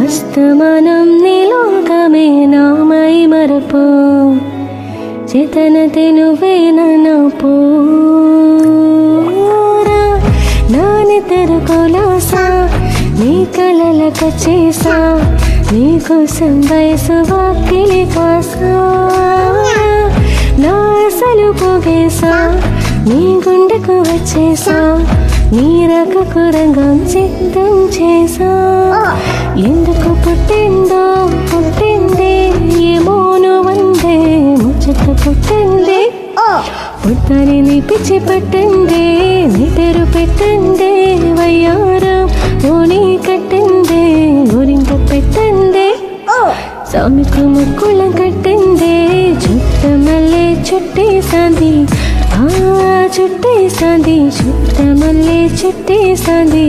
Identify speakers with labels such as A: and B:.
A: అస్తమానం నీలోకమే నామై మరపు చేతనతే నువ్వేనా నా పోరా నాని తెరుకోలాసా నీ కలలక చేసా నీకోసం వయసు వాకిలి కాసా నా అసలు పోగేసా నీ గుండెకు వచ్చేసా నీ రకకు రంగం సిద్ధం చేసా ఎందుకు పుట్టిందో పుట్టింది ఏమోను వందే ముచ్చట పుట్టింది పుట్టని నీ పిచ్చి పట్టింది నీ పేరు పెట్టండి వయ్యారం ఓని కట్టింది ఊరింక పెట్టండి స్వామికు ముక్కులం కట్టింది చుట్ట మల్లె చుట్టేసాంది చుట్టేసాంది చుట్ట మల్లె చుట్టేసాంది